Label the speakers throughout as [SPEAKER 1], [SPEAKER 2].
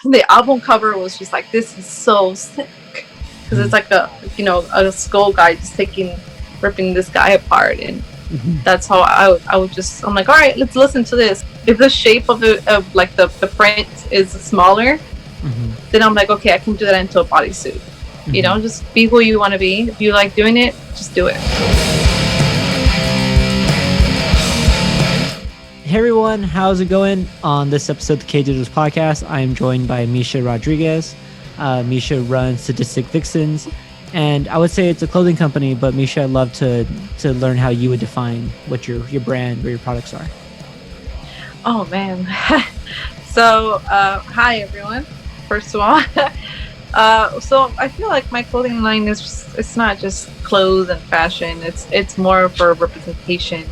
[SPEAKER 1] the album cover was just like, this is so sick, because it's like a skull guy just ripping this guy apart, and that's how I'm like, all right, let's listen to this. If the shape of the print is smaller, then I'm like, okay, I can do that into a bodysuit. Just be who you want to be. If you like doing it, just do it.
[SPEAKER 2] Hey everyone, how's it going? On this episode of the KDigitals podcast, I am joined by Misha Rodriguez. Misha runs Sadisitic Vixens, and I would say it's a clothing company, but Misha, I'd love to learn how you would define what your brand or your products are.
[SPEAKER 1] Oh man. So hi everyone, first of all. So I feel like my clothing line it's not just clothes and fashion, it's more for representation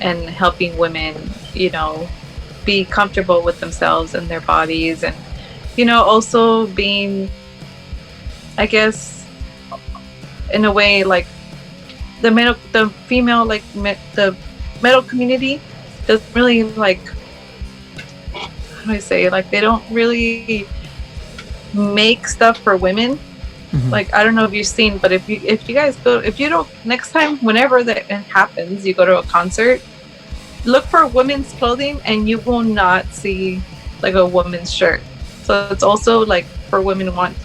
[SPEAKER 1] and helping women, be comfortable with themselves and their bodies, and also being, I guess, in a way, like the female, like the metal community doesn't really, like, how do I say, like, they don't really make stuff for women. Like, I don't know if you've seen, but if you guys go, next time, whenever that happens, you go to a concert, look for women's clothing and you will not see like a woman's shirt. So it's also like for women want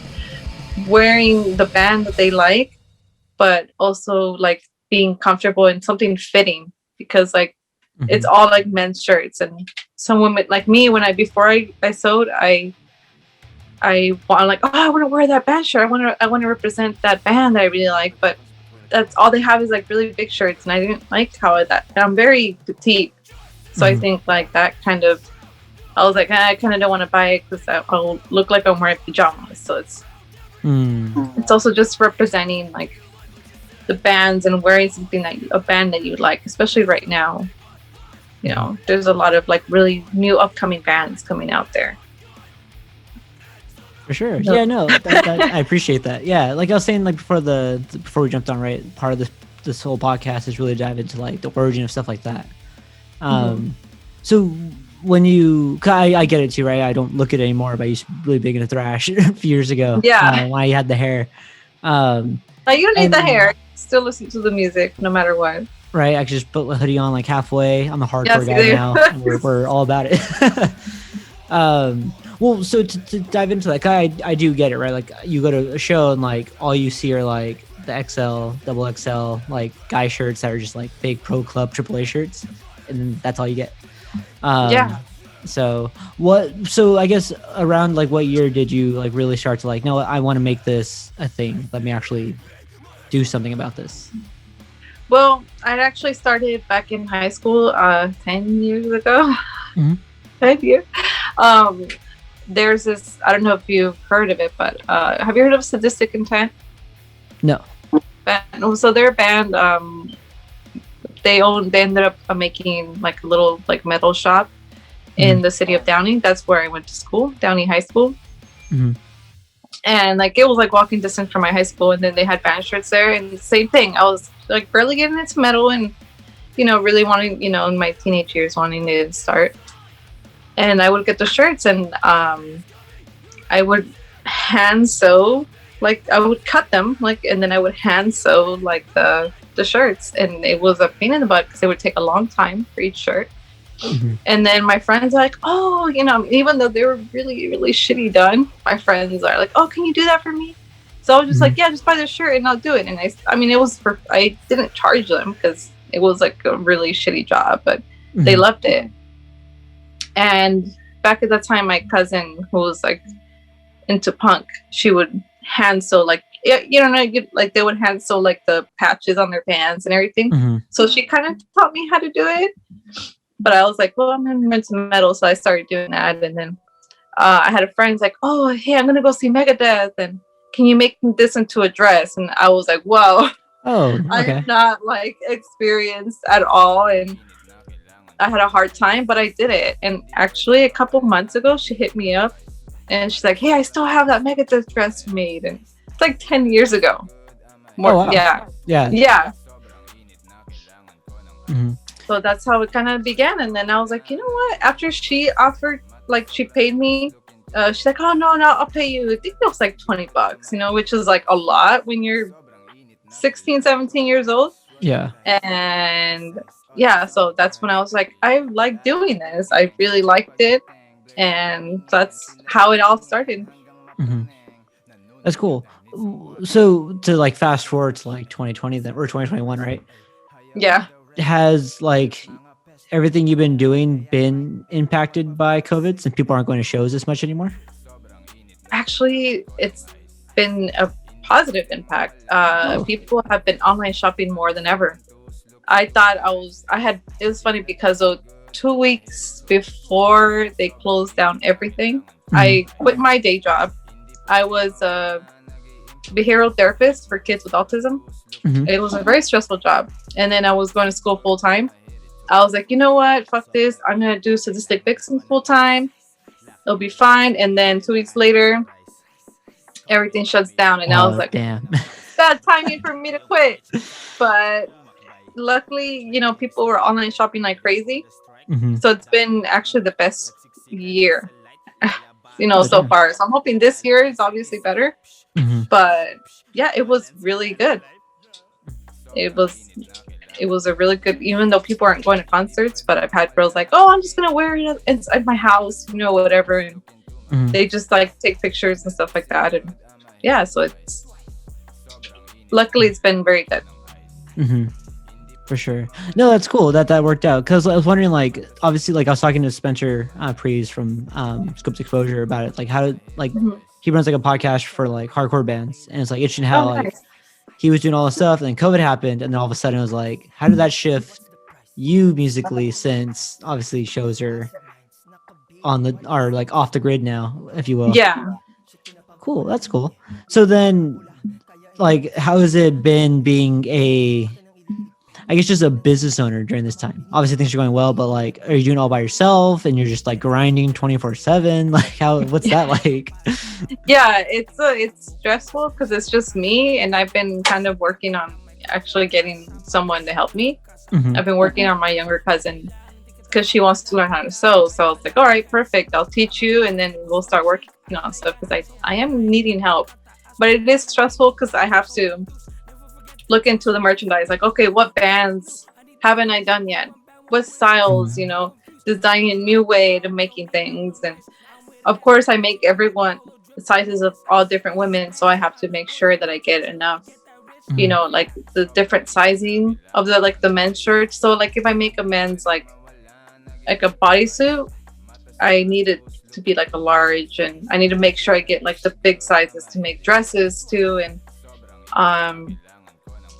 [SPEAKER 1] wearing the band that they like, but also like being comfortable in something fitting, because like it's all like men's shirts. And some women like me, before I sewed, I want, like, oh, I want to wear that band shirt. I want to represent that band that I really like, but that's all they have is like really big shirts, and I didn't like and I'm very petite, so I think like that kind of, I was like, I kind of don't want to buy it because I'll look like I'm wearing pajamas. So it's also just representing like the bands and wearing something a band that you like, especially right now. There's a lot of like really new upcoming bands coming out there.
[SPEAKER 2] For sure. No. Yeah, no, I appreciate that. Yeah, like I was saying, like before we jumped on, right, part of this whole podcast is really dive into like the origin of stuff like that. So when I get it too, right? I don't look at it anymore, but I used to be really big into thrash a few years ago.
[SPEAKER 1] Yeah.
[SPEAKER 2] When I had the hair.
[SPEAKER 1] Like, you don't need the hair. Still listen to the music no matter what.
[SPEAKER 2] Right. I could just put the hoodie on like halfway. I'm a hardcore guy now. We're all about it. Well, so to dive into that, I do get it, right? Like, you go to a show and like all you see are like the XL, double XL, like guy shirts that are just like big pro club AAA shirts, and then that's all you get. Yeah. So I guess around like what year did you like really start to like, no, I want to make this a thing. Let me actually do something about this.
[SPEAKER 1] Well, I'd actually started back in high school 10 years ago. 5 years. There's this, I don't know if you've heard of it, but have you heard of Sadistic Intent?
[SPEAKER 2] No.
[SPEAKER 1] So their band, they ended up making like a little like metal shop in the city of Downey. That's where I went to school, Downey High School. And like it was like walking distance from my high school, and then they had band shirts there, and the same thing. I was like barely getting into metal, and really wanting, in my teenage years wanting to start. And I would get the shirts, and I would hand sew, like I would cut them, like, and then I would hand sew like the shirts, and it was a pain in the butt because it would take a long time for each shirt. And then my friends are like, oh, even though they were really, really shitty done, my friends are like, oh, can you do that for me? So I was just like, yeah, just buy the shirt and I'll do it. And I mean, it was I didn't charge them because it was like a really shitty job, but they loved it. And back at that time, my cousin, who was like into punk, she would hand sew like, like they would hand sew like the patches on their pants and everything. So she kind of taught me how to do it. But I was like, well, I'm into metal, so I started doing that. And then I had a friend like, oh, hey, I'm gonna go see Megadeth, and can you make this into a dress? And I was like, whoa, I'm not like experienced at all, and I had a hard time, but I did it. And actually, a couple months ago, she hit me up, and she's like, hey, I still have that Megadeth dress made, and it's like 10 years ago. Yeah. So that's how it kind of began. And then I was like, you know what? After she offered, like, she paid me she's like, oh no, I'll pay you. I think it was like $20, which is like a lot when you're 16, 17 years old.
[SPEAKER 2] Yeah.
[SPEAKER 1] And yeah, so that's when I was like, I like doing this. I really liked it. And that's how it all started.
[SPEAKER 2] Mm-hmm. That's cool. So to like fast forward to like 2020 then, or 2021, right?
[SPEAKER 1] Yeah.
[SPEAKER 2] Has like everything you've been doing been impacted by COVID since people aren't going to shows as much anymore?
[SPEAKER 1] Actually, it's been a positive impact. People have been online shopping more than ever. I thought it was funny because 2 weeks before they closed down everything, I quit my day job. I was a behavioral therapist for kids with autism. It was a very stressful job. And then I was going to school full time. I was like, you know what? Fuck this. I'm going to do Sadisitic Vixens full time. It'll be fine. And then 2 weeks later, everything shuts down. And I was like,
[SPEAKER 2] damn.
[SPEAKER 1] bad timing for me to quit. But luckily, people were online shopping like crazy. So it's been actually the best year, so far. So I'm hoping this year is obviously better. But yeah, it was really good. It was a really good, even though people aren't going to concerts, but I've had girls like, oh, I'm just going to wear it inside my house, whatever. And they just like take pictures and stuff like that. And yeah, so luckily it's been very good.
[SPEAKER 2] For sure. No, that's cool that worked out. Because I was wondering, like, obviously, like I was talking to Spencer Prees from Scopes Exposure about it. Like, how did, like, he runs like a podcast for like hardcore bands. And it's like interesting how like he was doing all this stuff and then COVID happened. And then all of a sudden it was like, how did that shift you musically, since obviously shows are are like off the grid now, if you will?
[SPEAKER 1] Yeah.
[SPEAKER 2] Cool. That's cool. So then, like, how has it been being I guess just a business owner during this time? Obviously things are going well, but like, are you doing it all by yourself and you're just like grinding 24/7? Like what's that like?
[SPEAKER 1] Yeah, it's stressful because it's just me, and I've been kind of working on actually getting someone to help me. I've been working on my younger cousin because she wants to learn how to sew. So I was like, all right, perfect. I'll teach you, and then we'll start working on stuff because I am needing help. But it is stressful because I have to look into the merchandise, like, okay, what bands haven't I done yet? What styles, designing a new way to making things. And of course I make everyone sizes of all different women, so I have to make sure that I get enough, like the different sizing of the men's shirts. So like if I make a men's like a bodysuit, I need it to be like a large, and I need to make sure I get like the big sizes to make dresses too. And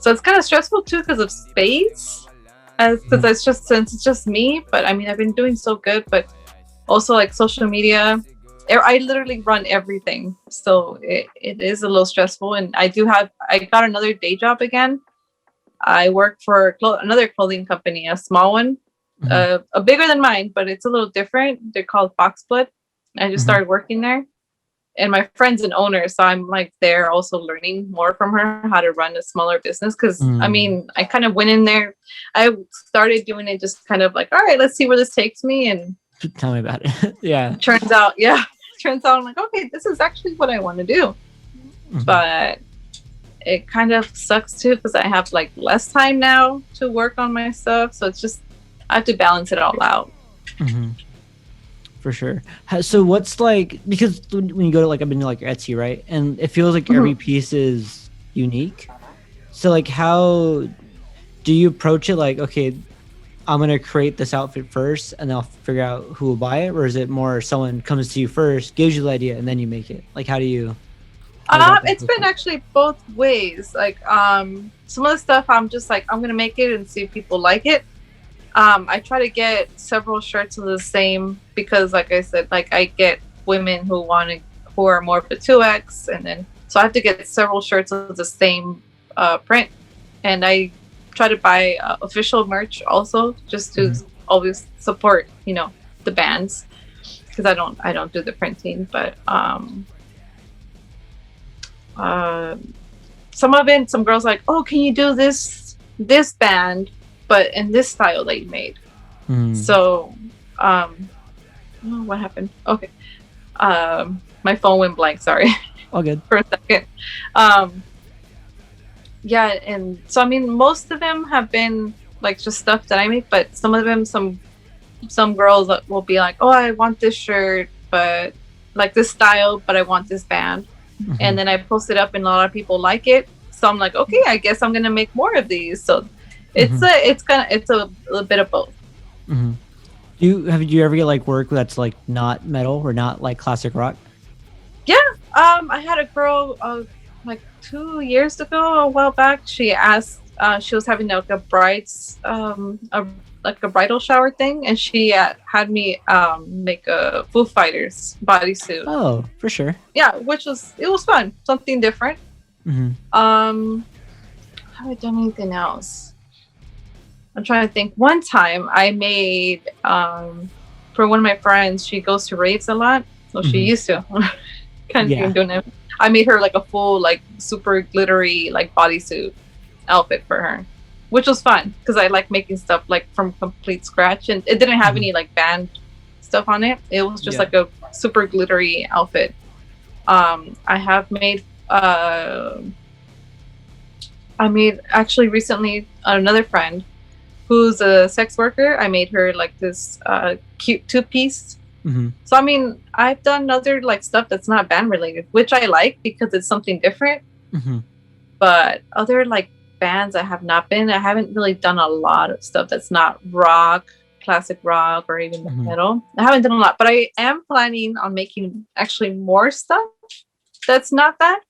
[SPEAKER 1] so it's kind of stressful too because of space, because since it's just me. But I mean, I've been doing so good, but also like social media, I literally run everything. So it is a little stressful. And I got another day job again. I work for another clothing company, a small one, a bigger than mine, but it's a little different. They're called Foxblood. I just started working there. And my friend's an owner, so I'm like there also learning more from her how to run a smaller business. Because I mean, I kind of went in there. I started doing it just kind of like, all right, let's see where this takes me. And
[SPEAKER 2] tell me about it. Yeah.
[SPEAKER 1] Turns out I'm like, okay, this is actually what I want to do. But it kind of sucks too because I have like less time now to work on my stuff. So it's just I have to balance it all out.
[SPEAKER 2] For sure. So what's like, because when you go to like, I've been to like Etsy, right? And it feels like every piece is unique. So like, how do you approach it? Like, okay, I'm going to create this outfit first and then I'll figure out who will buy it. Or is it more someone comes to you first, gives you the idea, and then you make it? Like, how do you?
[SPEAKER 1] It's been actually both ways. Like, some of the stuff I'm just like, I'm going to make it and see if people like it. I try to get several shirts of the same because, like I said, like I get women who are more of a 2X, and then so I have to get several shirts of the same print, and I try to buy official merch also just to always support, the bands, because I don't do the printing, but some girls like, oh, can you do this band but in this style that you made? So what happened? Okay, My phone went blank. Sorry,
[SPEAKER 2] All good.
[SPEAKER 1] for a second. Um, yeah, and so I mean, most of them have been like just stuff that I make, but some of them, some girls will be like, "Oh, I want this shirt, but like this style, but I want this band," and then I post it up, and a lot of people like it. So I'm like, okay, I guess I'm gonna make more of these. So it's a little bit of both.
[SPEAKER 2] Have you ever get like work that's like not metal or not like classic rock?
[SPEAKER 1] Yeah, I had a girl like 2 years ago, a while back. She asked, she was having like a bride's like a bridal shower thing, and she had me make a Foo Fighters bodysuit.
[SPEAKER 2] Oh, for sure.
[SPEAKER 1] Yeah, it was fun, something different. Have I done anything else? I'm trying to think. One time I made for one of my friends. She goes to raves a lot, so she used to. Kind of doing it. I made her like a full like super glittery like bodysuit outfit for her, which was fun because I like making stuff like from complete scratch, and it didn't have any like band stuff on it. It was just like a super glittery outfit. I have made I made actually recently another friend who's a sex worker. I made her like this cute two-piece. So I mean, I've done other like stuff that's not band related, which I like because it's something different. But other like bands I haven't really done a lot of stuff that's not rock, classic rock, or even metal. I haven't done a lot, but I am planning on making actually more stuff that's not that.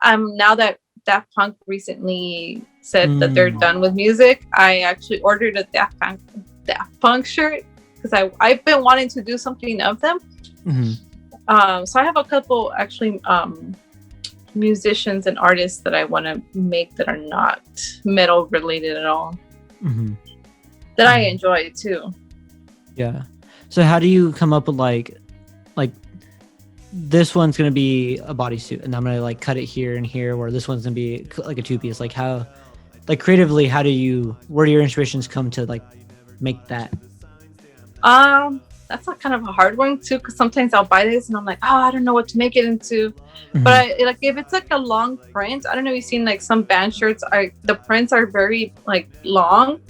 [SPEAKER 1] Now that Daft Punk recently said that they're done with music, I actually ordered a Daft Punk shirt because I've been wanting to do something of them. So I have a couple actually musicians and artists that I want to make that are not metal related at all. That I enjoy too.
[SPEAKER 2] Yeah. So how do you come up with like this one's gonna be a bodysuit, and I'm gonna like cut it here and here, or this one's gonna be like a two-piece? Like how, like creatively, where do your inspirations come to like make that?
[SPEAKER 1] That's like kind of a hard one too, because sometimes I'll buy this and I'm like, oh, I don't know what to make it into. But like if it's like a long print, I don't know if you've seen like some band shirts, the prints are very like long,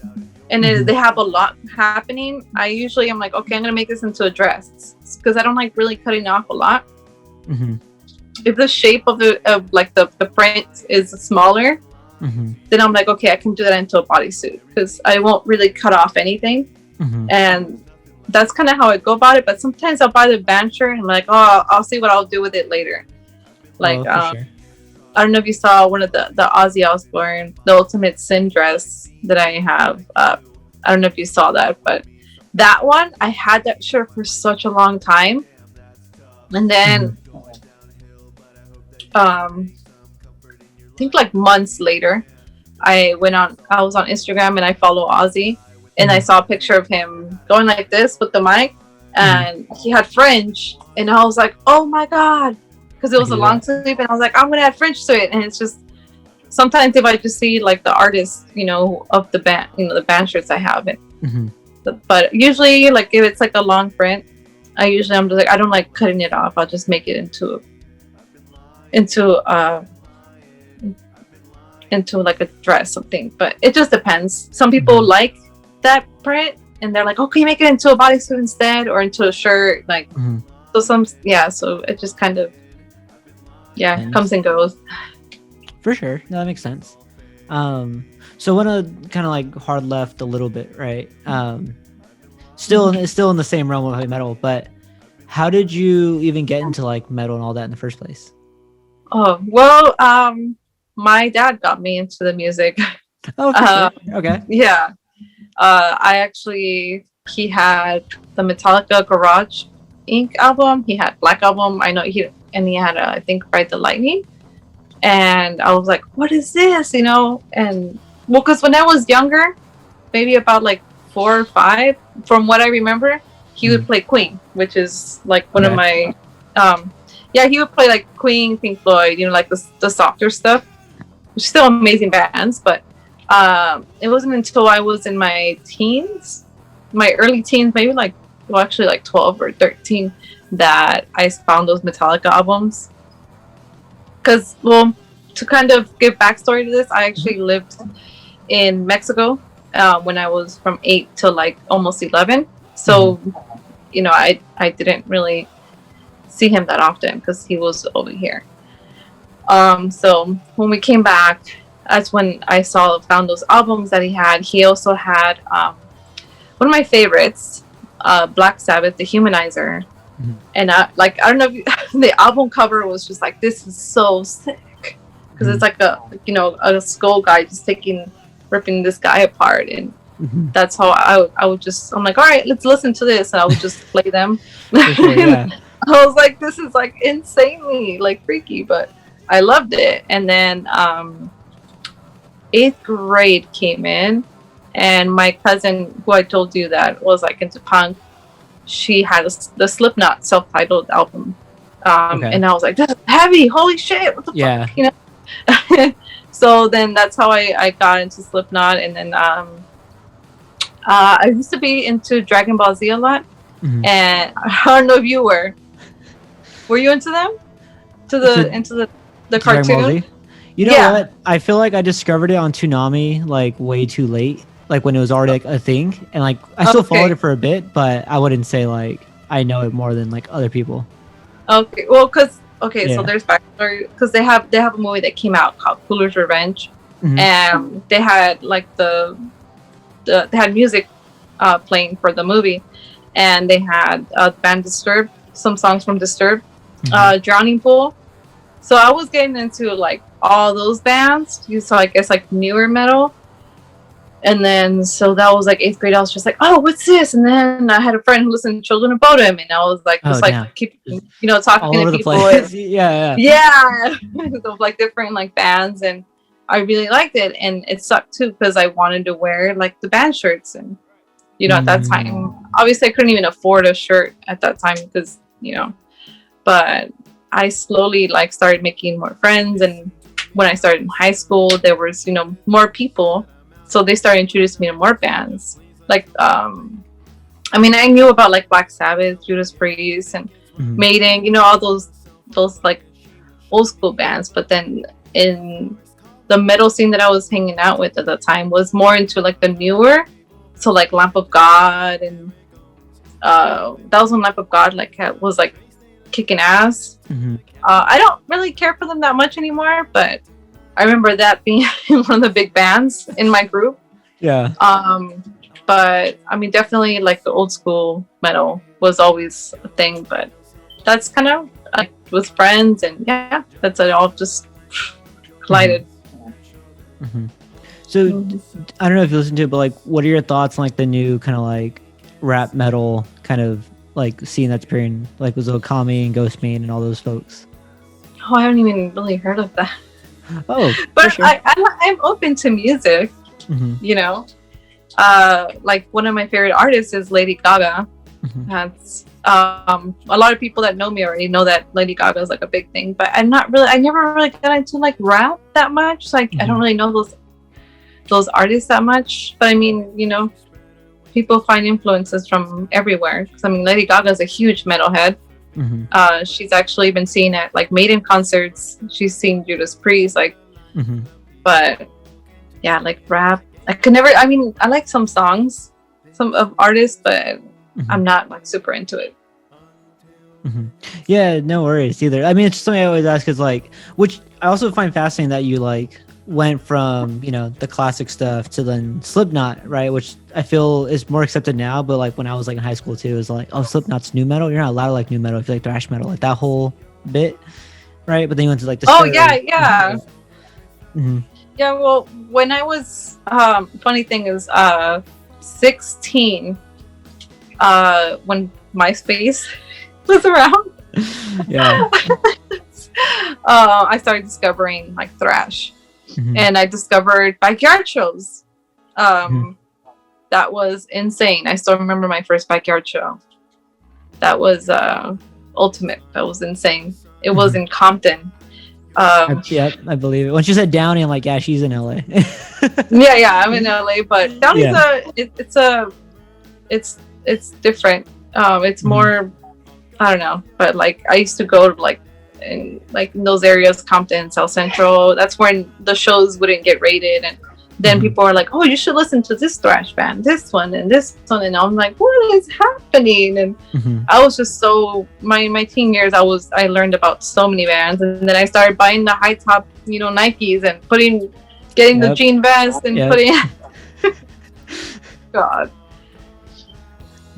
[SPEAKER 1] and they have a lot happening. I'm like, okay, I'm gonna make this into a dress because I don't like really cutting off a lot. If the shape of the print is smaller, then I'm like, okay, I can do that into a bodysuit because I won't really cut off anything. And that's kind of how I go about it. But sometimes I'll buy the band shirt and I'm like, oh, I'll see what I'll do with it later. Like, sure. I don't know if you saw one of the Ozzy Osbourne, the Ultimate Sin dress that I have. I don't know if you saw that, but that one, I had that shirt for such a long time. And then, I think like months later, I was on Instagram and I follow Ozzy. And I saw a picture of him going like this with the mic, and he had fringe, and I was like, "Oh my god!" Because it was a long sleeve, and I was like, "I'm gonna add fringe to it." And it's just sometimes if I just see like the artist, of the band, the band shirts I have, but usually like if it's like a long print, I'm just like I don't like cutting it off. I'll just make it into like a dress something. But it just depends. Some people like that print and they're like, okay, make it into a bodysuit instead or into a shirt, like so it just kind of comes and goes.
[SPEAKER 2] For sure. No, that makes sense. So when I kind of like hard left a little bit, right? Still in the same realm of heavy metal, but how did you even get into like metal and all that in the first place?
[SPEAKER 1] Oh well, my dad got me into the music.
[SPEAKER 2] Oh, for sure. Okay.
[SPEAKER 1] Yeah. He had the Metallica Garage Inc. album. He had Black Album. I know he had I think Ride the Lightning. And I was like, what is this? And well, because when I was younger, maybe about like 4 or 5, from what I remember, he would play Queen, which is like one of my, he would play like Queen, Pink Floyd, like the softer stuff, which is still amazing bands, but it wasn't until I was in my early teens, maybe like 12 or 13, that I found those Metallica albums. Because, well, to kind of give backstory to this, I actually lived in Mexico when I was from 8 to like almost 11. So, you know, I didn't really see him that often because he was over here. So when we came back, that's when I found those albums that he had. He also had one of my favorites, Black Sabbath, The Humanizer. And I don't know if the album cover was just like, this is so sick, because it's like a skull guy just ripping this guy apart, and that's how I'm like, all right, let's listen to this, and I would just play them.
[SPEAKER 2] Sure, yeah.
[SPEAKER 1] I was like, this is like insanely like freaky, but I loved it. And then 8th grade came in, and my cousin, who I told you that was like into punk, she had the Slipknot self-titled album, and I was like, that's heavy, holy shit, what the fuck, you know. So then that's how I got into Slipknot. And then I used to be into Dragon Ball Z a lot, and I don't know if you were you into them, into the cartoon?
[SPEAKER 2] You know what, I feel like I discovered it on Toonami like way too late, like when it was already like a thing, and like I still followed it for a bit, but I wouldn't say like I know it more than like other people. Okay, well,
[SPEAKER 1] so there's backstory, because they have a movie that came out called Cooler's Revenge, and they had like they had music playing for the movie, and they had band Disturbed, some songs from Disturbed, Drowning Pool. So I was getting into like all those bands, so I guess like newer metal. And then, so that was like 8th grade. I was just like, oh, what's this? And then I had a friend who listened to Children of Bodom, and I was like, keep, talking
[SPEAKER 2] all over
[SPEAKER 1] to
[SPEAKER 2] the
[SPEAKER 1] people.
[SPEAKER 2] place.
[SPEAKER 1] Yeah. Of like different like bands, and I really liked it. And it sucked too, because I wanted to wear like the band shirts, and at that time, obviously I couldn't even afford a shirt at that time, because but I slowly like started making more friends, and when I started in high school, there was more people. So they started introducing me to more bands. Like, I knew about like Black Sabbath, Judas Priest, and Maiden, all those like old school bands. But then in the metal scene that I was hanging out with at the time was more into like the newer. So like Lamp of God, and that was when Lamp of God like was like kicking ass. I don't really care for them that much anymore, but I remember that being one of the big bands in my group.
[SPEAKER 2] Yeah.
[SPEAKER 1] But definitely like the old school metal was always a thing, but that's kind of with friends, and that's it all just collided.
[SPEAKER 2] So I don't know if you listen to it, but like, what are your thoughts on like the new kind of like rap metal kind of like scene that's appearing, like with Okami and Ghostman and all those folks?
[SPEAKER 1] Oh, I haven't even really heard of that.
[SPEAKER 2] Oh,
[SPEAKER 1] but
[SPEAKER 2] sure.
[SPEAKER 1] I'm open to music. Like one of my favorite artists is Lady Gaga. That's a lot of people that know me already know that Lady Gaga is like a big thing, but I never really got into like rap that much. Like I don't really know those artists that much, but people find influences from everywhere, because Lady Gaga is a huge metalhead. She's actually been seen at like Maiden concerts. She's seen Judas Priest, like, but yeah, like rap. I could never. I like some songs, some of artists, but I'm not like super into it.
[SPEAKER 2] Yeah, no worries either. It's just something I always ask, is like, which I also find fascinating that you like went from the classic stuff to then Slipknot, right? Which I feel is more accepted now, but like when I was like in high school too, it was like, oh, Slipknot's new metal. You're not allowed to like new metal if you like thrash metal, like that whole bit, right? But then you went to like the
[SPEAKER 1] yeah. Well, when I was funny thing is 16, when MySpace was around, I started discovering like thrash. And I discovered backyard shows. That was insane. I still remember my first backyard show. That was ultimate. That was insane. It was in Compton.
[SPEAKER 2] Yeah, I believe it. When she said Downey, I'm like, yeah, she's in LA.
[SPEAKER 1] yeah, I'm in LA, but Downey's it's different. It's more I don't know, but like I used to go to in those areas, Compton, South Central. That's when the shows wouldn't get rated, and then people are like, "Oh, you should listen to this thrash band, this one, and this one." And I'm like, "What is happening?" And I was just so my teen years. I learned about so many bands, and then I started buying the high top, Nikes, and getting the jean vest and putting. God.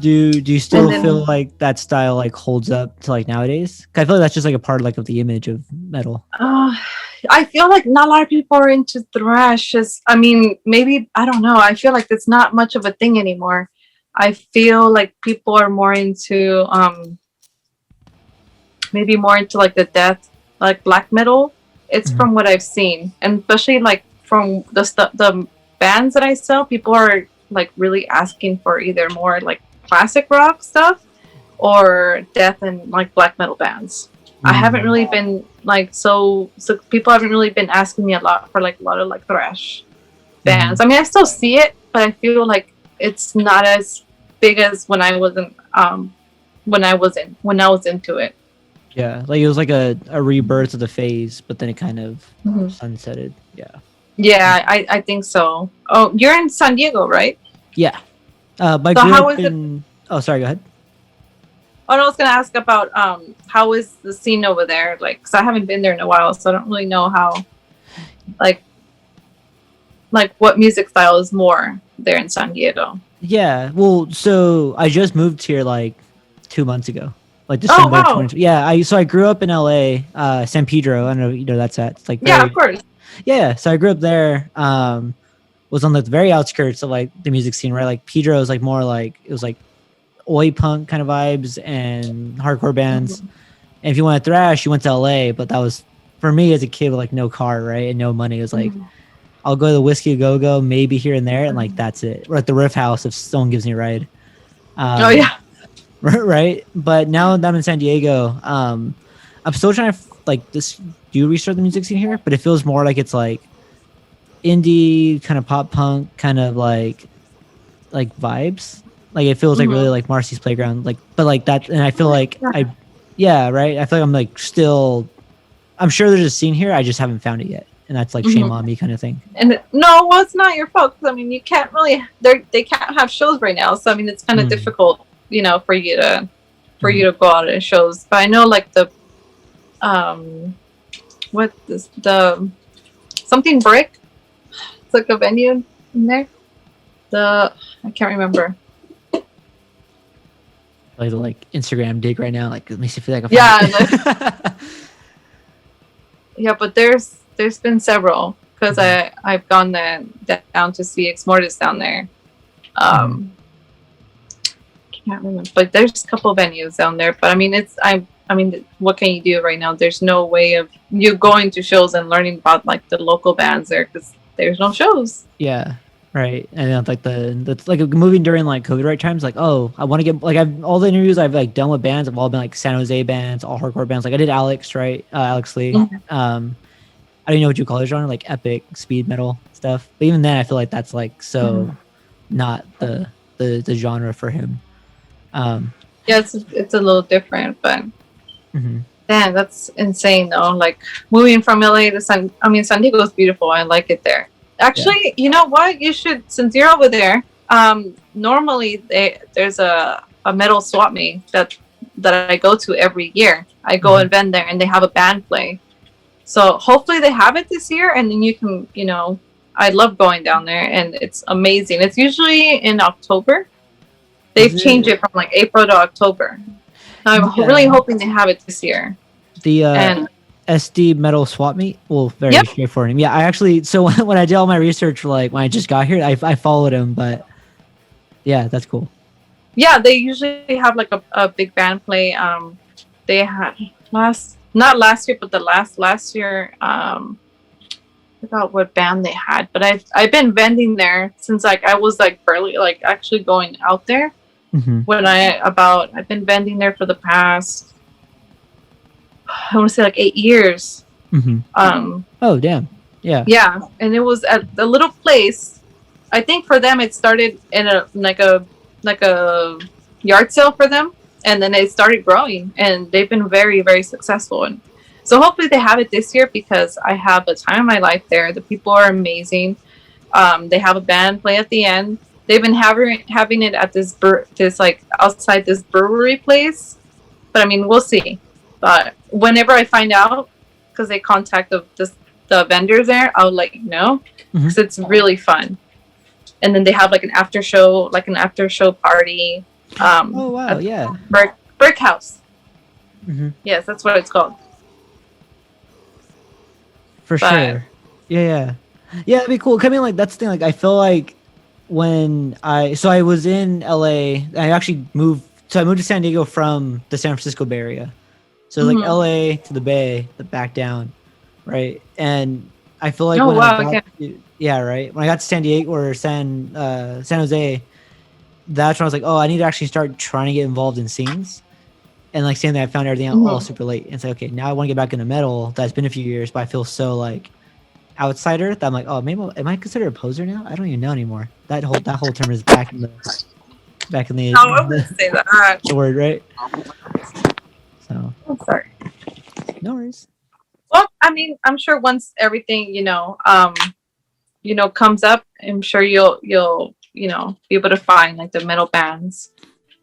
[SPEAKER 2] Do you still feel like that style like holds up to like nowadays? 'Cause I feel like that's just like a part like of the image of metal.
[SPEAKER 1] I feel like not a lot of people are into thrash. I mean, maybe I don't know. I feel like it's not much of a thing anymore. I feel like people are more into maybe more into like the death, like black metal. It's from what I've seen, and especially like from the bands that I sell, people are like really asking for either more like classic rock stuff or death and like black metal bands. I haven't really been like so people haven't really been asking me a lot for like a lot of like thrash bands. I mean, I still see it, but I feel like it's not as big as when I was into it.
[SPEAKER 2] Yeah, like it was like a rebirth of the phase, but then it kind of sunsetted.
[SPEAKER 1] Yeah, I think so. Oh, you're in San Diego, right?
[SPEAKER 2] Yeah. But
[SPEAKER 1] so how is it?
[SPEAKER 2] Oh, sorry, go ahead.
[SPEAKER 1] Oh, no, I was gonna ask about how is the scene over there? Like, because I haven't been there in a while, so I don't really know how, like what music style is more there in San Diego.
[SPEAKER 2] Yeah, well, so I just moved here like 2 months ago, like December.
[SPEAKER 1] Oh, wow.
[SPEAKER 2] Yeah, I grew up in LA, San Pedro. I don't know, that's at. It's like
[SPEAKER 1] yeah, of course.
[SPEAKER 2] Yeah, so I grew up there. Was on the very outskirts of like the music scene, right? Like Pedro is like more like it was like oi punk kind of vibes and hardcore bands. And if you wanted thrash, you went to LA, but that was for me as a kid with like no car, right, and no money. It was like I'll go to the Whiskey Go Go maybe here and there, and like that's it. Or at the Riff House if someone gives me a ride.
[SPEAKER 1] Oh yeah,
[SPEAKER 2] right. But now that I'm in San Diego, I'm still trying to like this. Do restart the music scene here, but it feels more like it's like indie kind of pop punk kind of like vibes. Like it feels like really like Marcy's Playground, like but like that. And I feel like right. I feel like I'm like still. I'm sure there's a scene here. I just haven't found it yet, and that's like shame on me kind of thing.
[SPEAKER 1] And no, well, it's not your fault. I mean, you can't really. They can't have shows right now, so I mean, it's kind of difficult, for you to go out at shows. But I know like the something brick. It's like a venue in there. I can't remember.
[SPEAKER 2] Like Instagram dig right now. Like let me see if I can find it.
[SPEAKER 1] Yeah, but there's been several because I've gone down to see Ex Mortis down there. Can't remember, but there's a couple venues down there. But I mean, what can you do right now? There's no way of you going to shows and learning about like the local bands there because there's no shows.
[SPEAKER 2] Yeah, right. And then like the like moving during like COVID right times. Like, oh, I want to get like all the interviews I've like done with bands have all been like San Jose bands, all hardcore bands. Like I did Alex, right? Alex Lee. I don't know what you call it genre, like epic speed metal stuff. But even then, I feel like that's like so not the genre for him.
[SPEAKER 1] Yeah, it's a little different, but. Damn, that's insane though. Like moving from LA to San Diego is beautiful. I like it there. Actually, you know what? You should, since you're over there. Normally there's a metal swap meet that I go to every year. I go and vend there, and they have a band play. So hopefully they have it this year, and then you can, I love going down there, and it's amazing. It's usually in October. They've changed it from like April to October. I'm really hoping they have it this year.
[SPEAKER 2] The SD metal swap meet, well, very straightforward. Yeah, I actually, so when I did all my research, like when I just got here, I followed him, but yeah, that's cool. Yeah,
[SPEAKER 1] they usually have like a big band play. They had not last year, but the last year. I forgot what band they had, but I've been vending there since like I was like barely like actually going out there. When I've been vending there for the past, I want to say like 8 years.
[SPEAKER 2] Oh damn, yeah.
[SPEAKER 1] Yeah, and it was at a little place. I think for them it started in a yard sale for them. and then it started growing, and they've been very, very successful. And so hopefully they have it this year, because I have a time of my life there. The people are amazing. They have a band play at the end. They've been having it at this like outside this brewery place, but I mean, we'll see. But whenever I find out, because they contact the vendors there, I'll let you know, because it's really fun. And then they have like an after show party.
[SPEAKER 2] Oh wow, yeah.
[SPEAKER 1] Brick House. Yes, that's what it's called.
[SPEAKER 2] For sure. Yeah. It'd be cool. I mean, like that's the thing. Like I feel like when I was in LA, I actually moved. So I moved to San Diego from the San Francisco Bay Area. So like LA to the Bay, the back down, right? And I feel like when I got when I got to San Diego or San Jose, that's when I was like, oh, I need to actually start trying to get involved in scenes. And like saying that I found everything out all super late, and say, okay, now I want to get back into metal. That's been a few years, but I feel so like outsider that I'm like, oh, maybe am I considered a poser now? I don't even know anymore. That whole term is back in the
[SPEAKER 1] I wouldn't say that.
[SPEAKER 2] The word, right? So
[SPEAKER 1] I'm sorry.
[SPEAKER 2] No worries.
[SPEAKER 1] Well, I mean, I'm sure once everything comes up, I'm sure you'll be able to find like the metal bands,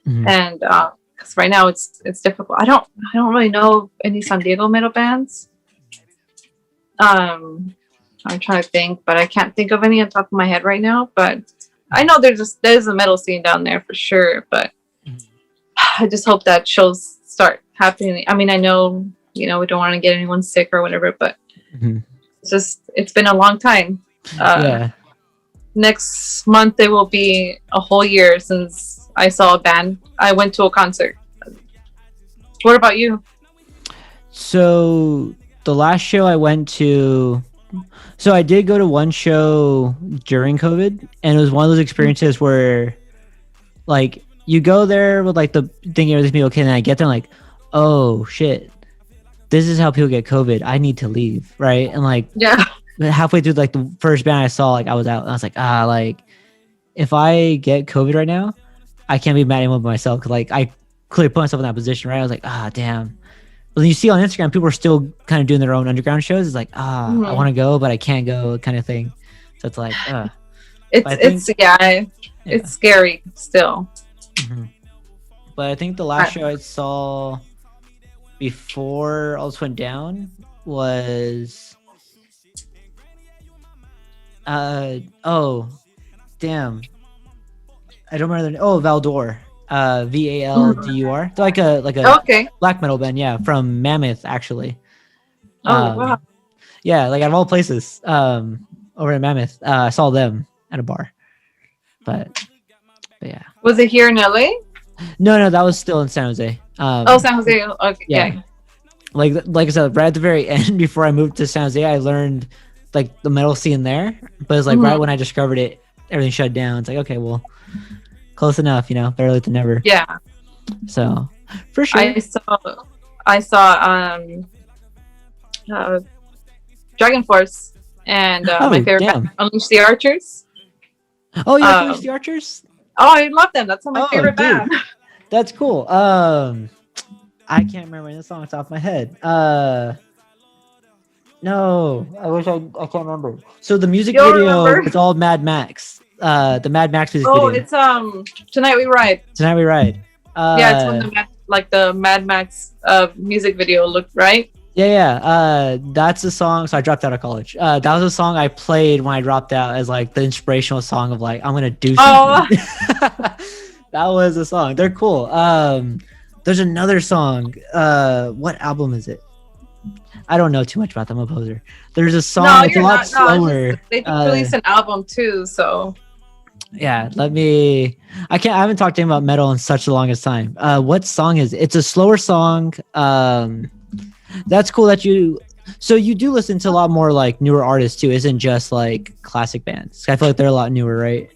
[SPEAKER 1] and because right now it's difficult. I don't really know any San Diego metal bands. I'm trying to think, but I can't think of any on top of my head right now. But I know there's a metal scene down there for sure. But I just hope that shows start happening. I mean, I know we don't want to get anyone sick or whatever, but it's been a long time. Next month it will be a whole year since I saw a band. I went to a concert. What about you?
[SPEAKER 2] So the last show I went to, so I did go to one show during COVID, and it was one of those experiences where like you go there with like the thinking everything's gonna be okay, and then I get there and like, oh shit, this is how people get COVID. I need to leave, right? And like halfway through like the first band I saw, like I was out and I was like, like if I get COVID right now, I can't be mad at anyone but myself, because like I clearly put myself in that position, right? I was like, damn. But then you see on Instagram, people are still kind of doing their own underground shows. It's like, I want to go, but I can't go, kind of thing. So it's like,
[SPEAKER 1] it's scary still.
[SPEAKER 2] But I think the last show I saw before all this went down was, damn, I don't remember Valdor. Valdur. They're like a black metal band, from Mammoth actually.
[SPEAKER 1] Wow.
[SPEAKER 2] Yeah, like out of all places, over in Mammoth, I saw them at a bar. But yeah.
[SPEAKER 1] Was it here in LA?
[SPEAKER 2] No, that was still in San Jose.
[SPEAKER 1] San Jose. Okay.
[SPEAKER 2] Yeah. Like I said, right at the very end, before I moved to San Jose, I learned like the metal scene there. But it's like right when I discovered it, everything shut down. It's like, okay, well, close enough, better late than never.
[SPEAKER 1] Yeah.
[SPEAKER 2] So, for sure.
[SPEAKER 1] I saw Dragon Force and my favorite band, Unleash the Archers.
[SPEAKER 2] Oh, yeah, Unleash the Archers?
[SPEAKER 1] Oh, I love them. That's my favorite band.
[SPEAKER 2] That's cool. I can't remember the song off the top of my head. No, I wish I can't remember. So the music video is all Mad Max. The Mad Max music video.
[SPEAKER 1] Oh, it's Tonight We Ride.
[SPEAKER 2] Tonight We Ride.
[SPEAKER 1] It's when the Mad Max music video looked, right?
[SPEAKER 2] Yeah. That's a song. So I dropped out of college. That was a song I played when I dropped out as like the inspirational song of like, I'm gonna do something. That was a song. They're cool. There's another song. What album is it? I don't know too much about them. I'm a poser. There's a song. It's a lot slower.
[SPEAKER 1] They released an album too, so.
[SPEAKER 2] Yeah, I haven't talked to him about metal in such the longest time. What song is it? It's a slower song. That's cool that you do listen to a lot more like newer artists too. Isn't just like classic bands. I feel like they're a lot newer, right?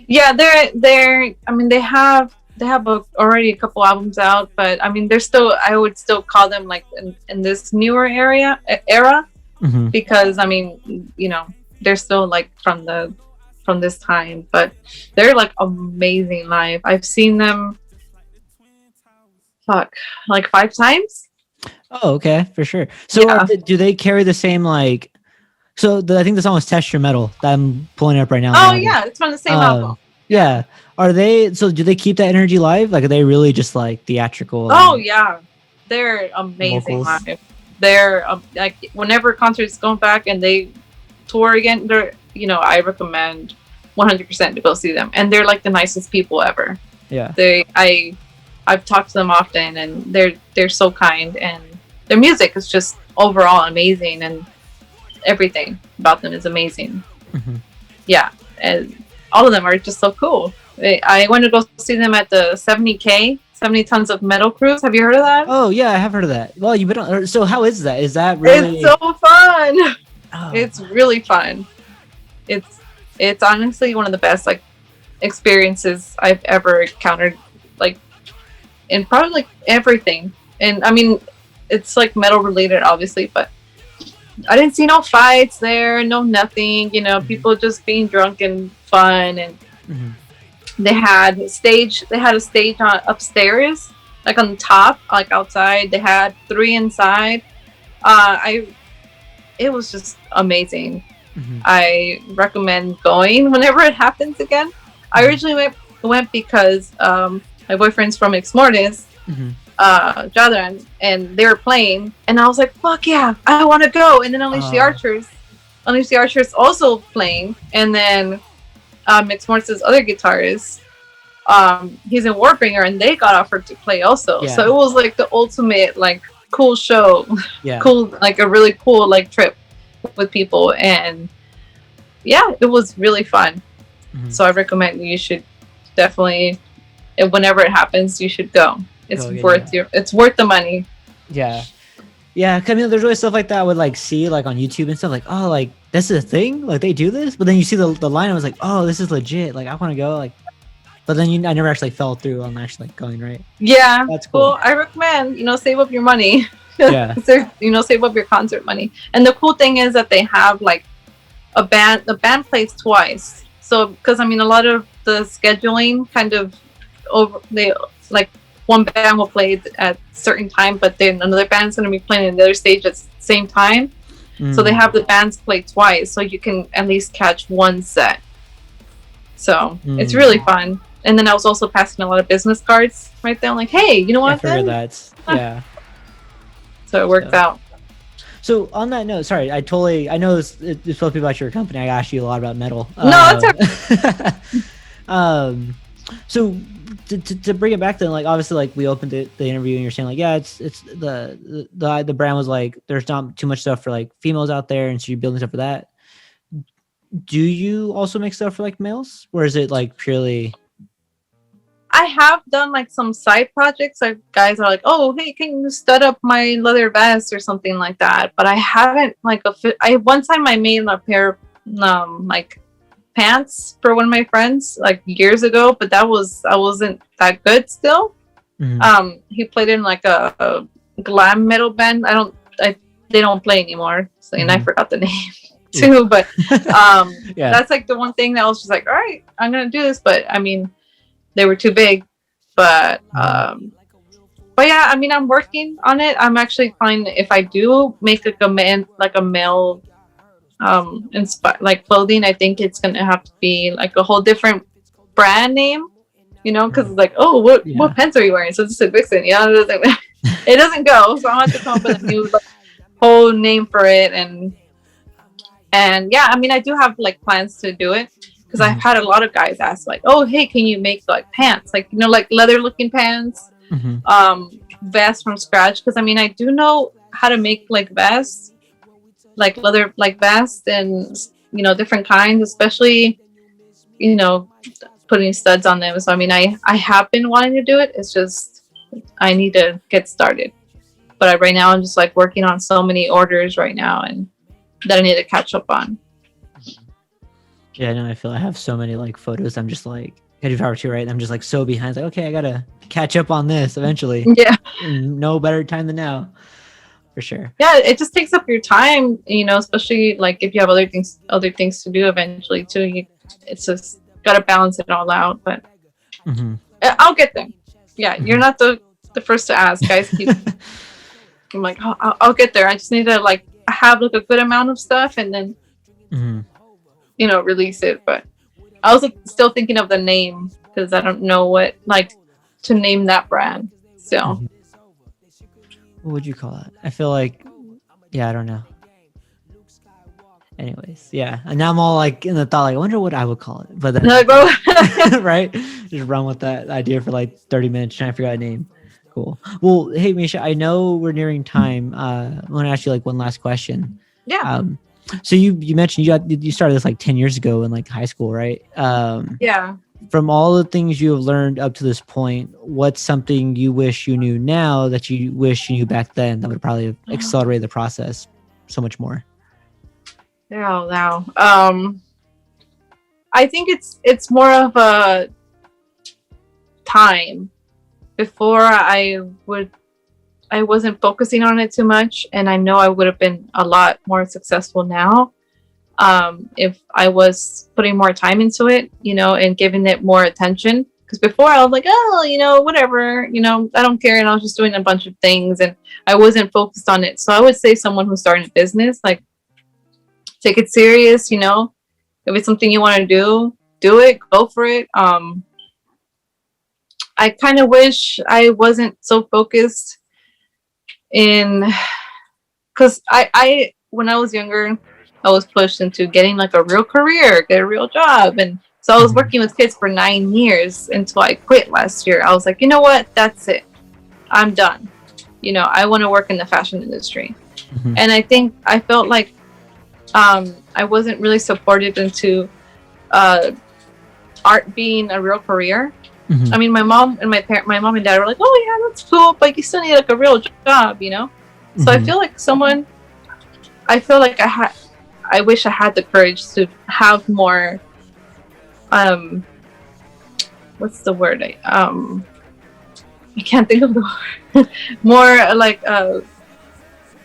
[SPEAKER 1] Yeah, they're. I mean, they have already a couple albums out, but I mean, I would still call them like in this newer era, because I mean, they're still like from this time, but they're like amazing live. I've seen them fuck, like 5 times.
[SPEAKER 2] Oh, okay, for sure. So
[SPEAKER 1] Yeah.
[SPEAKER 2] do they carry the same like? So I think the song was Texture Metal that I'm pulling up right now on the
[SPEAKER 1] Oh
[SPEAKER 2] album.
[SPEAKER 1] yeah, it's from the same album.
[SPEAKER 2] Yeah. Are they? So do they keep that energy live? Like, are they really just like theatrical?
[SPEAKER 1] Oh yeah, they're amazing
[SPEAKER 2] Vocals?
[SPEAKER 1] live. They're like whenever concerts go back and they tour again, they're I recommend 100% to go see them, and they're like the nicest people ever.
[SPEAKER 2] Yeah.
[SPEAKER 1] I've talked to them often, and they're so kind, and their music is just overall amazing, and everything about them is amazing.
[SPEAKER 2] Mm-hmm.
[SPEAKER 1] Yeah, and all of them are just so cool. I went to go see them at the 70 Tons of Metal cruise. Have you heard of that?
[SPEAKER 2] Oh yeah, I have heard of that. Well, you've been on. So how is that? Is that really?
[SPEAKER 1] It's so fun.
[SPEAKER 2] Oh.
[SPEAKER 1] It's really fun. It's honestly one of the best like experiences I've ever encountered, like in probably like everything. And I mean, it's like metal related, obviously, but I didn't see no fights there, no nothing. People just being drunk and fun, and they had a stage. They had a stage on upstairs, like on the top, like outside. They had 3 inside. It was just amazing. I recommend going whenever it happens again. I originally went because my boyfriend's from Exmortis, Jadran, and they were playing, and I was like, fuck yeah, I want to go. And then Unleash the Archers also playing, and then Exmortis' other guitarist, he's in Warbringer, and they got offered to play also. So it was like the ultimate like cool show. Cool, like a really cool like trip with people, and yeah, it was really fun. So I recommend you should definitely, whenever it happens, you should go. It's it's worth the money.
[SPEAKER 2] Yeah. I mean, there's always stuff like that I would like see like on YouTube and stuff, like, oh, like this is a thing, like they do this, but then you see the line, I was like, oh, this is legit, like I want to go, like, but then I never actually fell through on actually going, right?
[SPEAKER 1] Yeah,
[SPEAKER 2] that's cool.
[SPEAKER 1] Well, I recommend save up your money.
[SPEAKER 2] Yeah.
[SPEAKER 1] Save up your concert money. And the cool thing is that they have like the band plays twice. So because I mean, a lot of the scheduling kind of they like one band will play at certain time, but then another band's going to be playing another stage at the same time. So they have the bands play twice, so you can at least catch one set. So it's really fun. And then I was also passing a lot of business cards right there. I'm like, hey, you know what?
[SPEAKER 2] I figured that. Yeah.
[SPEAKER 1] So it worked out.
[SPEAKER 2] So on that note, sorry, I know it's supposed to be about your company. I asked you a lot about metal.
[SPEAKER 1] No, it's okay.
[SPEAKER 2] So to bring it back then, like obviously like we opened the interview and you're saying like, yeah, it's the brand was like, there's not too much stuff for like females out there, and so you're building stuff for that. Do you also make stuff for like males, or is it like purely?
[SPEAKER 1] I have done like some side projects. Like guys are like, oh, hey, can you stud up my leather vest or something like that? But I haven't like one time I made a pair of like pants for one of my friends like years ago, but I wasn't that good still. He played in like a glam metal band. They don't play anymore, so and I forgot the name too. But that's like the one thing that I was just like, all right, I'm gonna do this. But I mean, they were too big. But yeah, I mean, I'm working on it. I'm actually fine if I do make like a male like clothing. I think it's gonna have to be like a whole different brand name, because like, oh, what pants are you wearing? So it's a Vixen, it doesn't go. So I have to come up with a new like, whole name for it, and yeah, I mean, I do have like plans to do it, because I've had a lot of guys ask like, oh, hey, can you make like pants, like like leather looking pants, vests from scratch? Because I mean, I do know how to make like vests, like leather like vests, and different kinds, especially putting studs on them. So I mean, I have been wanting to do it. It's just I need to get started. But right now I'm just like working on so many orders right now, and that I need to catch up on.
[SPEAKER 2] Yeah, no, I feel I have so many like photos. I'm just like, I do power too, right? I'm just like so behind. Like, okay, I gotta catch up on this eventually.
[SPEAKER 1] Yeah.
[SPEAKER 2] No better time than now, for sure.
[SPEAKER 1] Yeah, it just takes up your time, especially like if you have other things to do eventually too. It's just gotta balance it all out. But I'll get there. Yeah, you're not the the first to ask. Guys keep. I'm like, I'll get there. I just need to like have like a good amount of stuff and then release it. But I was like, still thinking of the name because I don't know what like to name that brand. So
[SPEAKER 2] what would you call it? I feel like, yeah, I don't know. Anyways, yeah, and now I'm all like in the thought, like I wonder what I would call it, but then right, just run with that idea for like 30 minutes trying to figure out a name. Cool. Well, hey Misha, I know we're nearing time. I want to ask you like one last question.
[SPEAKER 1] Yeah.
[SPEAKER 2] So you mentioned you started this like 10 years ago in like high school, right?
[SPEAKER 1] Yeah.
[SPEAKER 2] From all the things you have learned up to this point, what's something you wish you knew now that you wish you knew back then that would probably have accelerated the process so much more?
[SPEAKER 1] Oh, wow. I think it's more of a time. Before I wasn't focusing on it too much, and I know I would have been a lot more successful now if I was putting more time into it, and giving it more attention. Because before I was like, oh, whatever, I don't care, and I was just doing a bunch of things, and I wasn't focused on it. So I would say someone who's starting a business, like, take it serious, if it's something you want to do it, go for it. I kind of wish I wasn't so focused because I when I was younger, I was pushed into getting like a real career, get a real job. And so I was working with kids for 9 years until I quit last year. I was like, you know what? That's it. I'm done. I want to work in the fashion industry. And I felt like I wasn't really supported into art being a real career. I mean, my mom and dad were like, "Oh yeah, that's cool, but you still need like a real job, So I feel like I wish I had the courage to have more. What's the word? I can't think of the word. More like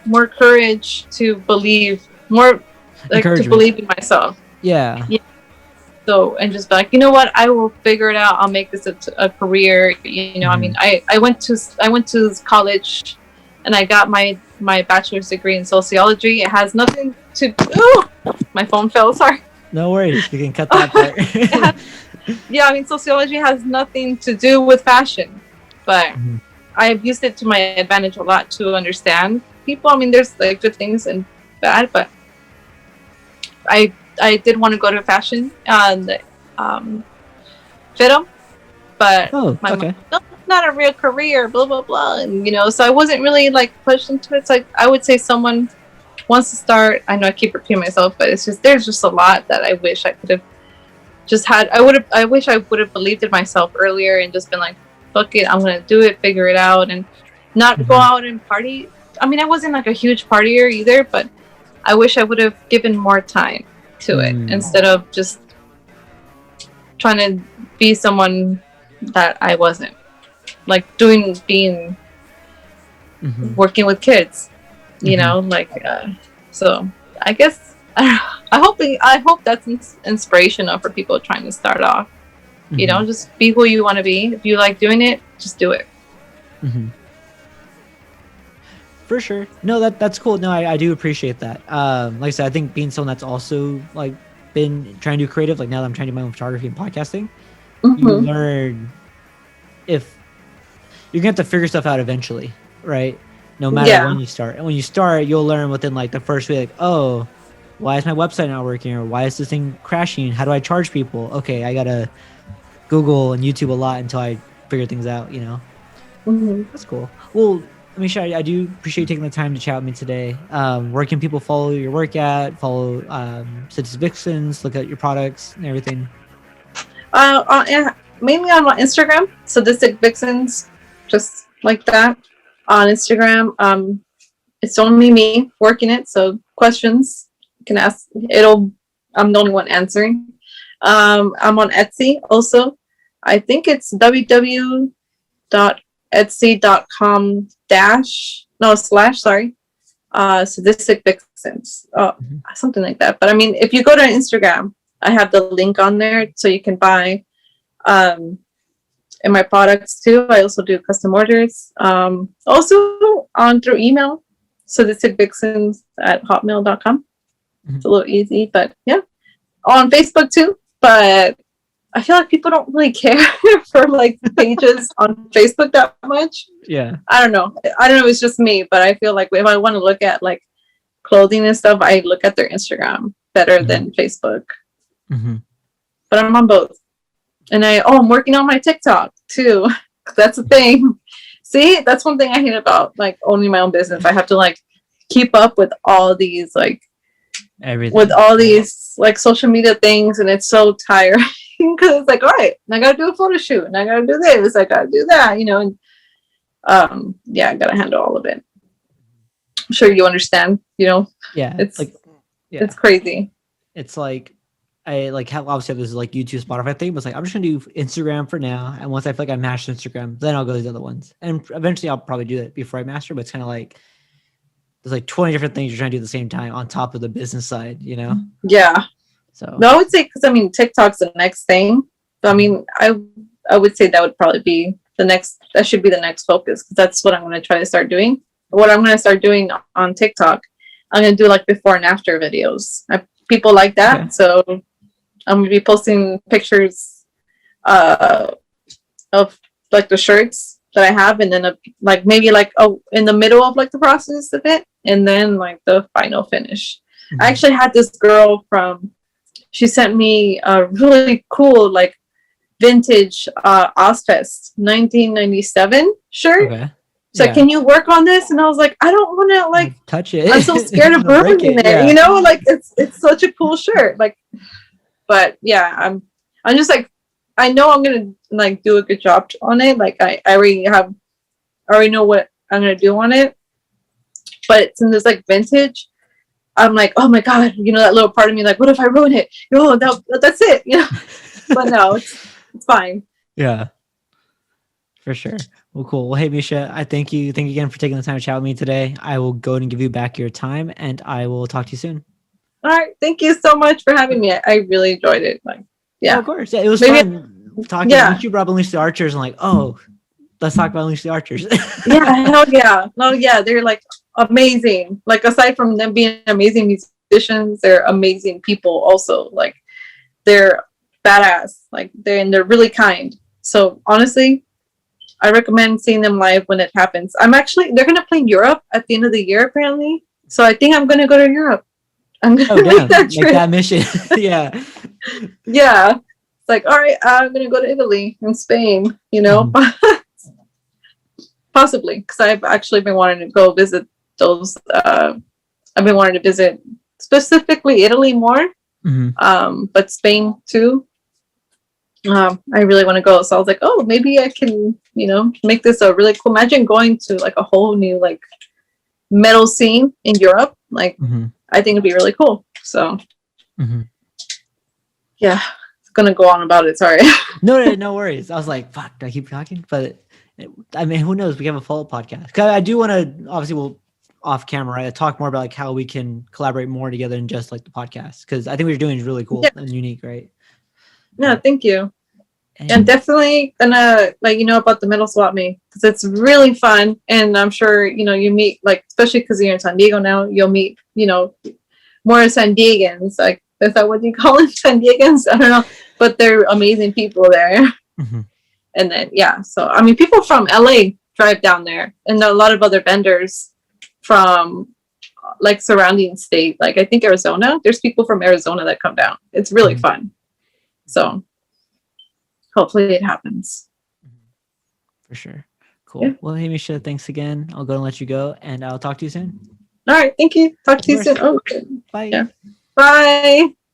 [SPEAKER 1] more courage to believe, more like to believe in myself.
[SPEAKER 2] Yeah.
[SPEAKER 1] So, and just be like, you know what, I will figure it out. I'll make this a career. I mean, I went to college and I got my bachelor's degree in sociology. It has nothing to my phone fell, sorry.
[SPEAKER 2] No worries, you can cut that part.
[SPEAKER 1] Yeah, I mean, sociology has nothing to do with fashion, but I've used it to my advantage a lot to understand people. I mean, there's like good things and bad, but I did want to go to fashion and film, but my mom, no, it's not a real career, blah blah blah, and so I wasn't really like pushed into it. So like, I would say someone wants to start. I know I keep repeating myself, but it's just there's just a lot that I wish I could have just had. I wish I would have believed in myself earlier and just been like, fuck it, I'm gonna do it, figure it out, and not go out and party. I mean, I wasn't like a huge partier either, but I wish I would have given more time to it instead of just trying to be someone that I wasn't, like being working with kids, so I guess I hope that's inspirational for people trying to start off. Just be who you want to be. If you like doing it, just do it.
[SPEAKER 2] For sure. No, that's cool. No, I do appreciate that. Like I said, I think being someone that's also like been trying to do creative, like now that I'm trying to do my own photography and podcasting, you learn if you're gonna have to figure stuff out eventually, right? No matter when you start. And when you start, you'll learn within like the first week, like, oh, why is my website not working? Or why is this thing crashing? How do I charge people? Okay, I gotta Google and YouTube a lot until I figure things out, That's cool. Well, Misha, I do appreciate you taking the time to chat with me today. Where can people follow your work at? Follow Sadisitic Vixens, look at your products and everything.
[SPEAKER 1] Mainly on my Instagram, Sadisitic Vixens, just like that on Instagram. It's only me working it, so questions you can ask. I'm the only one answering. I'm on Etsy also. I think it's www.etsy.com Sadistic Vixens, something like that. But I mean, if you go to Instagram, I have the link on there so you can buy and my products too. I also do custom orders. Also on through email, Sadisitic Vixens at hotmail.com. It's a little easy, but yeah. On Facebook too, but I feel like people don't really care for like pages on Facebook that much.
[SPEAKER 2] Yeah.
[SPEAKER 1] I don't know. It's just me, but I feel like if I want to look at like clothing and stuff, I look at their Instagram better than Facebook. But I'm on both. And I'm working on my TikTok too. That's a thing. See, that's one thing I hate about like owning my own business. I have to like keep up with all these like
[SPEAKER 2] everything,
[SPEAKER 1] with all these like social media things, and it's so tiring because it's like, all right, I gotta do a photo shoot, and I gotta do this, I gotta do that, you know, and yeah, I gotta handle all of it. I'm sure you understand, you know.
[SPEAKER 2] Yeah,
[SPEAKER 1] it's
[SPEAKER 2] like,
[SPEAKER 1] it's crazy.
[SPEAKER 2] It's like I like have obviously this is like YouTube, Spotify thing, but it's like I'm just gonna do Instagram for now, and once I feel like I master Instagram, then I'll go to these other ones, and eventually I'll probably do that before I master. But it's kind of like there's like 20 different things you're trying to do at the same time on top of the business side, you know?
[SPEAKER 1] Yeah.
[SPEAKER 2] So
[SPEAKER 1] no, I would say, because I mean TikTok's the next thing. So, I mean, I would say that would probably be that should be the next focus, because that's what I'm going to try to start doing. What I'm going to start doing on TikTok, I'm going to do like before and after videos. People like that. Okay. So I'm going to be posting pictures of like the shirts that I have, and then like maybe like in the middle of like the process of it, and then like the final finish. I actually had this girl she sent me a really cool like vintage Ozfest 1997 shirt. Okay. So can you work on this? And I was like, I don't want to like
[SPEAKER 2] touch it.
[SPEAKER 1] I'm so scared of ruining it. Yeah. You know, like it's such a cool shirt. Like, but yeah, I'm just like, I know I'm gonna like do a good job on it. Like I already know what I'm gonna do on it. But since it's like vintage, I'm like, oh my god, you know, that little part of me like, what if I ruin it? Oh, that's it, you know. But no, it's fine.
[SPEAKER 2] Yeah, for sure. Well, cool. Well, hey Misha, I thank you again for taking the time to chat with me today. I will go and give you back your time, and I will talk to you soon.
[SPEAKER 1] All right, thank you so much for having me. I really enjoyed it. Like, yeah,
[SPEAKER 2] of course. Yeah, it was fun talking. Yeah, you brought up Unleash the Archers, and like, oh, let's talk about Unleash the Archers.
[SPEAKER 1] Yeah, hell yeah, no, yeah, they're like amazing. Like, aside from them being amazing musicians, they're amazing people also. Like, they're badass. Like, they're really kind. So honestly, I recommend seeing them live when it happens. They're gonna play in Europe at the end of the year apparently. So I think I'm gonna go to Europe. I'm gonna make that mission. Yeah. Yeah. It's like, all right, I'm gonna go to Italy and Spain, you know. Possibly, because I've actually been wanting to go visit those. I've been wanting to visit specifically Italy more, but Spain too. I really want to go, so I was like, oh, maybe I can, you know, make this a really cool. Imagine going to like a whole new like metal scene in Europe. Like, I think it'd be really cool. So, yeah, I'm gonna go on about it. Sorry.
[SPEAKER 2] No worries. I was like, fuck, do I keep talking? But I mean, who knows? We have a follow-up podcast. Because I do want to, obviously, we'll off camera, right? Talk more about like how we can collaborate more together than just like the podcast. Because I think what you're doing is really cool and unique, right?
[SPEAKER 1] No, thank you. And definitely gonna let you know about the Metal Swap Me, because it's really fun. And I'm sure, you know, you meet, like, especially because you're in San Diego now, you'll meet, you know, more San Diegans. Like, is that what you call it? San Diegans? I don't know. But they're amazing people there. And then, yeah, so I mean, people from LA drive down there, and a lot of other vendors from like surrounding state, like I think Arizona. There's people from Arizona that come down. It's really fun. So hopefully it happens.
[SPEAKER 2] For sure. Cool. Yeah. Well, hey Misha, thanks again. I'll go and let you go, and I'll talk to you soon.
[SPEAKER 1] All right, thank you. Talk to you soon. Oh,
[SPEAKER 2] bye.
[SPEAKER 1] Yeah. Bye.